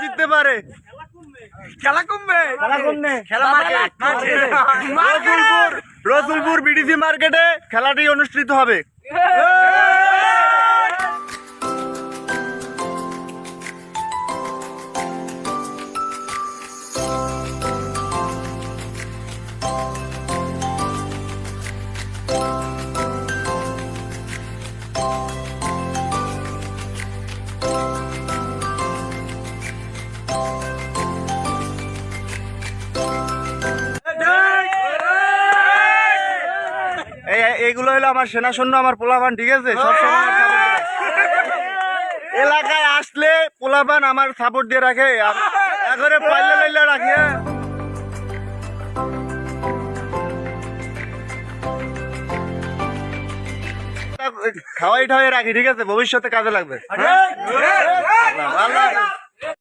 জিততে পারে। খেলা কমবে রসুলপুর বিডিসি মার্কেটে খেলাটি অনুষ্ঠিত হবে। এইগুলো হলো আমার সেনা সৈন্য, আমার পোলাপান, ঠিক আছে? সবসময় আমার support দিয়ে রাখে। এলাকায় আসলে পোলাপান আমার সাপোর্ট দিয়ে রাখে, একবারে পাইলে লাইলে রাখে। খাওয়াই ঠাওয়াই রাখি, ঠিক আছে? ভবিষ্যতে কাজে লাগবে।